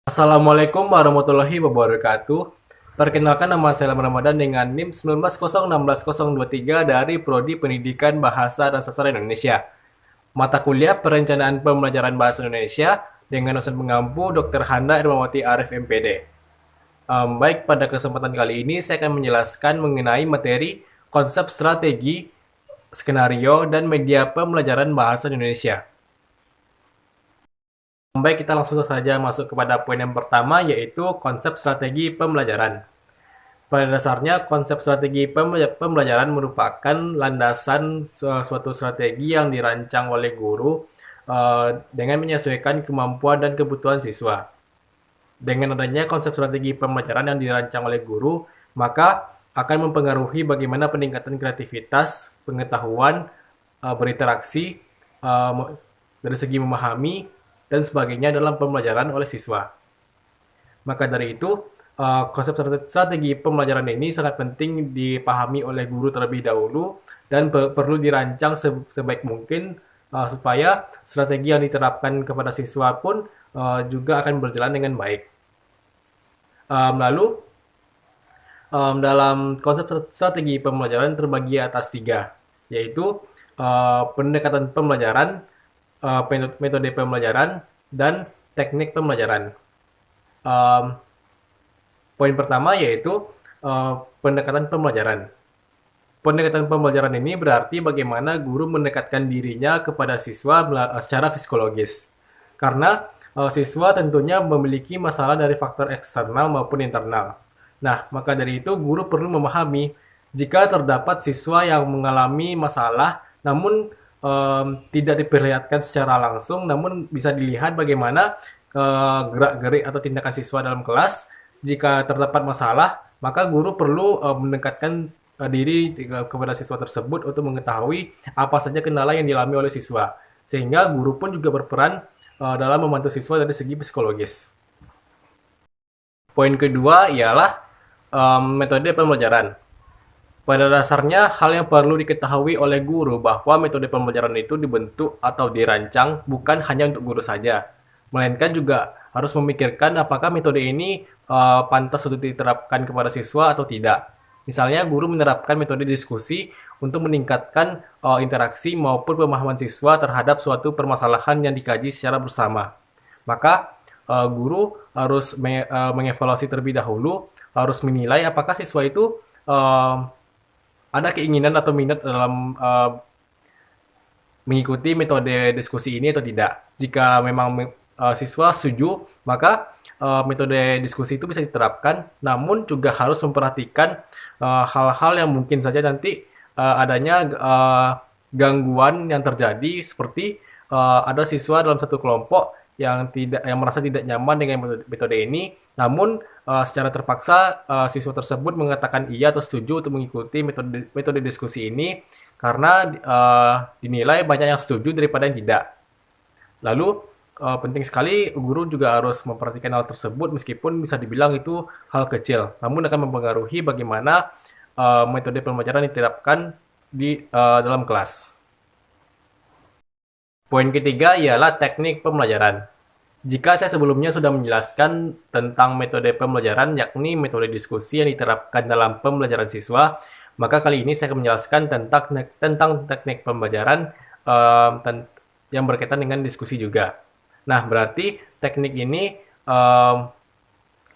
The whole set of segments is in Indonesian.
Assalamualaikum warahmatullahi wabarakatuh. Perkenalkan, nama saya Ramadan dengan NIM 1901623 dari Prodi Pendidikan Bahasa dan Sastra Indonesia. Mata kuliah Perencanaan Pembelajaran Bahasa Indonesia dengan dosen pengampu Dr. Handa Irmawati Arif MPD. Baik, pada kesempatan kali ini saya akan menjelaskan mengenai materi konsep strategi, skenario, dan media pembelajaran bahasa Indonesia. Baik, kita langsung saja masuk kepada poin yang pertama, yaitu konsep strategi pembelajaran. Pada dasarnya, konsep strategi pembelajaran merupakan landasan suatu strategi yang dirancang oleh guru dengan menyesuaikan kemampuan dan kebutuhan siswa. Dengan adanya konsep strategi pembelajaran yang dirancang oleh guru, maka akan mempengaruhi bagaimana peningkatan kreativitas, pengetahuan, berinteraksi, eh, dari segi memahami, dan sebagainya dalam pembelajaran oleh siswa. Maka dari itu, konsep strategi pembelajaran ini sangat penting dipahami oleh guru terlebih dahulu dan perlu dirancang sebaik mungkin supaya strategi yang diterapkan kepada siswa pun juga akan berjalan dengan baik. Lalu, dalam konsep strategi pembelajaran terbagi atas tiga, yaitu pendekatan pembelajaran, metode pembelajaran, dan teknik pembelajaran. Um, Poin pertama yaitu pendekatan pembelajaran. Pendekatan pembelajaran ini berarti bagaimana guru mendekatkan dirinya kepada siswa secara psikologis. Karena siswa tentunya memiliki masalah dari faktor eksternal maupun internal. Nah, maka dari itu guru perlu memahami jika terdapat siswa yang mengalami masalah namun tidak diperlihatkan secara langsung, namun bisa dilihat bagaimana gerak-gerik atau tindakan siswa dalam kelas. Jika terdapat masalah, maka guru perlu mendekatkan diri kepada siswa tersebut untuk mengetahui apa saja kendala yang dialami oleh siswa. Sehingga guru pun juga berperan dalam membantu siswa dari segi psikologis. Poin kedua ialah metode pembelajaran. Pada dasarnya, hal yang perlu diketahui oleh guru bahwa metode pembelajaran itu dibentuk atau dirancang bukan hanya untuk guru saja, melainkan juga harus memikirkan apakah metode ini pantas untuk diterapkan kepada siswa atau tidak. Misalnya, guru menerapkan metode diskusi untuk meningkatkan interaksi maupun pemahaman siswa terhadap suatu permasalahan yang dikaji secara bersama. Maka, guru harus mengevaluasi terlebih dahulu, harus menilai apakah siswa itu ada keinginan atau minat dalam mengikuti metode diskusi ini atau tidak. Jika memang siswa setuju, maka metode diskusi itu bisa diterapkan, namun juga harus memperhatikan hal-hal yang mungkin saja nanti adanya gangguan yang terjadi, seperti ada siswa dalam satu kelompok yang merasa tidak nyaman dengan metode ini, namun secara terpaksa siswa tersebut mengatakan iya atau setuju untuk mengikuti metode diskusi ini karena dinilai banyak yang setuju daripada yang tidak. Lalu penting sekali guru juga harus memperhatikan hal tersebut meskipun bisa dibilang itu hal kecil, namun akan mempengaruhi bagaimana metode pembelajaran diterapkan di dalam kelas. Poin ketiga ialah teknik pembelajaran. Jika saya sebelumnya sudah menjelaskan tentang metode pembelajaran, yakni metode diskusi yang diterapkan dalam pembelajaran siswa, maka kali ini saya akan menjelaskan tentang teknik pembelajaran yang berkaitan dengan diskusi juga. Nah, berarti teknik ini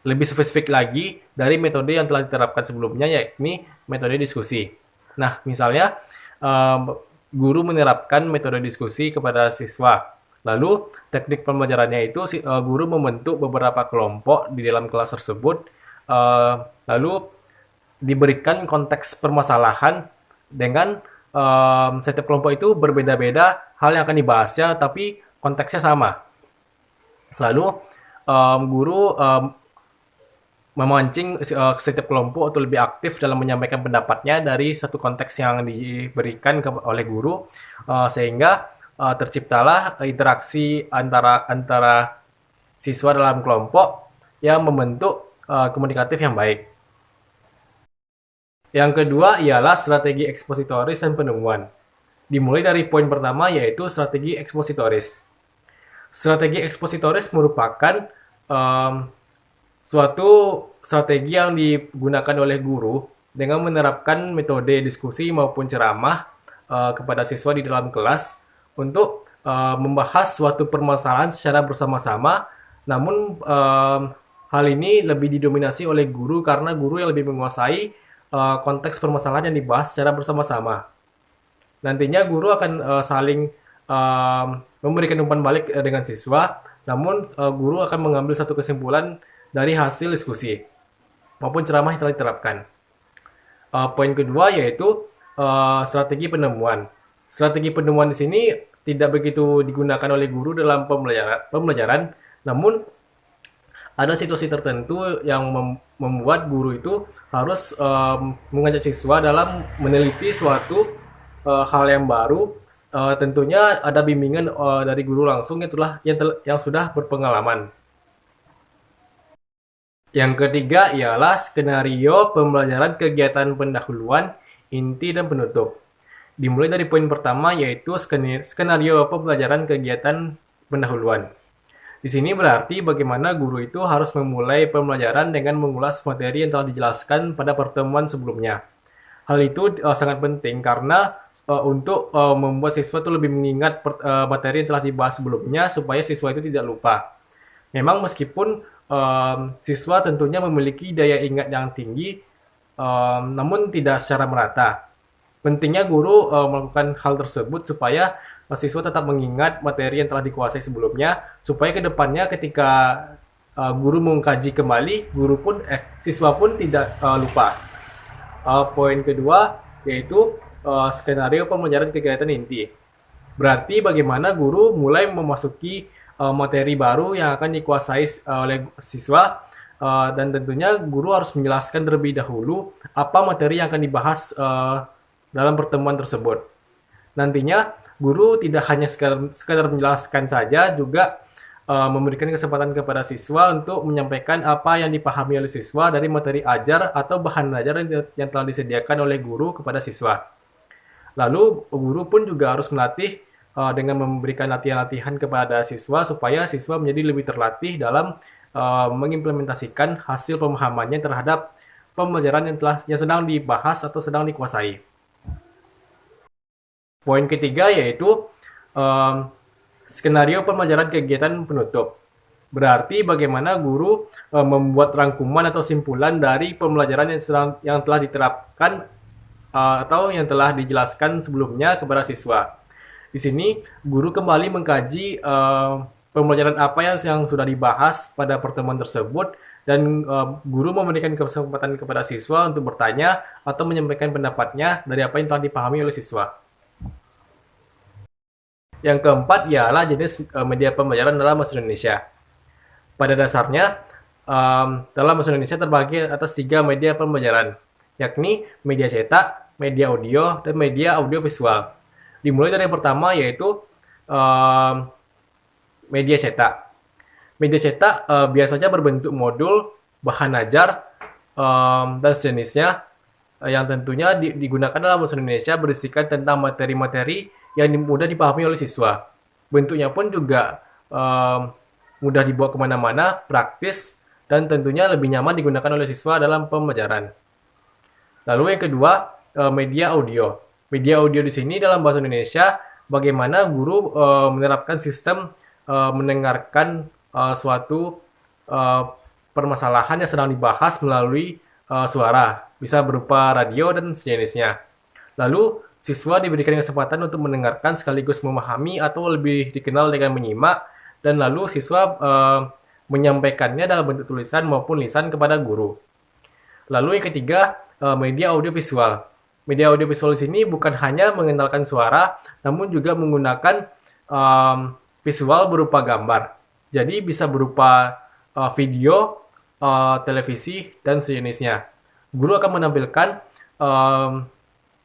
lebih spesifik lagi dari metode yang telah diterapkan sebelumnya, yakni metode diskusi. Nah, misalnya guru menerapkan metode diskusi kepada siswa. Lalu, teknik pembelajarannya itu guru membentuk beberapa kelompok di dalam kelas tersebut. Lalu, diberikan konteks permasalahan dengan setiap kelompok itu berbeda-beda hal yang akan dibahasnya, tapi konteksnya sama. Lalu, guru memancing setiap kelompok untuk lebih aktif dalam menyampaikan pendapatnya dari satu konteks yang diberikan oleh guru, sehingga terciptalah interaksi antara siswa dalam kelompok yang membentuk komunikatif yang baik. Yang kedua ialah strategi ekspositoris dan penemuan. Dimulai dari poin pertama, yaitu strategi ekspositoris. Strategi ekspositoris merupakan em, suatu strategi yang digunakan oleh guru dengan menerapkan metode diskusi maupun ceramah kepada siswa di dalam kelas untuk membahas suatu permasalahan secara bersama-sama. Namun hal ini lebih didominasi oleh guru karena guru yang lebih menguasai konteks permasalahan yang dibahas secara bersama-sama. Nantinya guru akan saling memberikan umpan balik dengan siswa, namun guru akan mengambil satu kesimpulan dari hasil diskusi maupun ceramah yang telah diterapkan. Poin kedua yaitu strategi penemuan. Strategi penemuan di sini tidak begitu digunakan oleh guru dalam pembelajaran, namun ada situasi tertentu yang membuat guru itu harus mengajak siswa dalam meneliti suatu hal yang baru. Tentunya ada bimbingan dari guru langsung yang sudah berpengalaman. Yang ketiga ialah skenario pembelajaran kegiatan pendahuluan, inti, dan penutup. Dimulai dari poin pertama yaitu skenario pembelajaran kegiatan pendahuluan. Di sini berarti bagaimana guru itu harus memulai pembelajaran dengan mengulas materi yang telah dijelaskan pada pertemuan sebelumnya. Hal itu sangat penting karena untuk membuat siswa itu lebih mengingat materi yang telah dibahas sebelumnya supaya siswa itu tidak lupa. Memang meskipun siswa tentunya memiliki daya ingat yang tinggi, namun tidak secara merata. Pentingnya guru melakukan hal tersebut supaya siswa tetap mengingat materi yang telah dikuasai sebelumnya, supaya ke depannya ketika guru mengkaji kembali, siswa pun tidak lupa. Poin kedua yaitu skenario pembelajaran kegiatan inti. Berarti bagaimana guru mulai memasuki materi baru yang akan dikuasai oleh siswa, dan tentunya guru harus menjelaskan terlebih dahulu apa materi yang akan dibahas dalam pertemuan tersebut. Nantinya guru tidak hanya sekadar menjelaskan saja, juga memberikan kesempatan kepada siswa untuk menyampaikan apa yang dipahami oleh siswa dari materi ajar atau bahan belajar yang telah disediakan oleh guru kepada siswa. Lalu guru pun juga harus melatih dengan memberikan latihan-latihan kepada siswa supaya siswa menjadi lebih terlatih dalam mengimplementasikan hasil pemahamannya terhadap pembelajaran yang sedang dibahas atau sedang dikuasai. Poin ketiga yaitu skenario pembelajaran kegiatan penutup. Berarti bagaimana guru membuat rangkuman atau simpulan dari pembelajaran yang telah diterapkan atau yang telah dijelaskan sebelumnya kepada siswa. Di sini guru kembali mengkaji pembelajaran apa yang sudah dibahas pada pertemuan tersebut, dan guru memberikan kesempatan kepada siswa untuk bertanya atau menyampaikan pendapatnya dari apa yang telah dipahami oleh siswa. Yang keempat ialah jenis media pembelajaran dalam bahasa Indonesia. Pada dasarnya, dalam bahasa Indonesia terbagi atas 3 media pembelajaran, yakni media cetak, media audio, dan media audiovisual. Dimulai dari yang pertama yaitu media cetak. Media cetak biasanya berbentuk modul, bahan ajar, dan sejenisnya, yang tentunya digunakan dalam bahasa Indonesia berisikan tentang materi-materi yang mudah dipahami oleh siswa. Bentuknya pun juga mudah dibawa kemana-mana, praktis, dan tentunya lebih nyaman digunakan oleh siswa dalam pembelajaran. Lalu yang kedua, media audio. Media audio di sini dalam bahasa Indonesia, bagaimana guru menerapkan sistem mendengarkan suatu permasalahan yang sedang dibahas melalui suara, bisa berupa radio dan sejenisnya. Lalu siswa diberikan kesempatan untuk mendengarkan sekaligus memahami atau lebih dikenal dengan menyimak, dan lalu siswa menyampaikannya dalam bentuk tulisan maupun lisan kepada guru. Lalu yang ketiga, media audiovisual. Media audiovisual di sini bukan hanya mengenalkan suara, namun juga menggunakan visual berupa gambar. Jadi bisa berupa video, televisi, dan sejenisnya. Guru akan menampilkan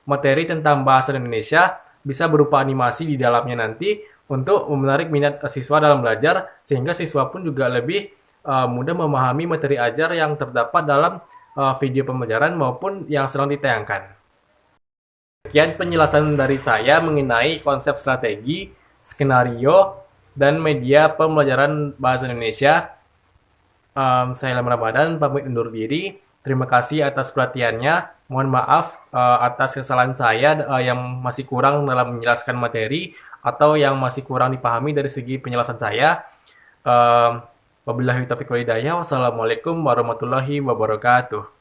materi tentang bahasa Indonesia, bisa berupa animasi di dalamnya nanti untuk menarik minat siswa dalam belajar, sehingga siswa pun juga lebih mudah memahami materi ajar yang terdapat dalam video pembelajaran maupun yang sedang ditayangkan. Sekian penjelasan dari saya mengenai konsep strategi, skenario, dan media pembelajaran bahasa Indonesia. Saya Ilham Ramadan, pamit undur diri. Terima kasih atas perhatiannya. Mohon maaf atas kesalahan saya yang masih kurang dalam menjelaskan materi atau yang masih kurang dipahami dari segi penjelasan saya. Um, Wabillahi taufiq wal hidayah. Wassalamualaikum warahmatullahi wabarakatuh.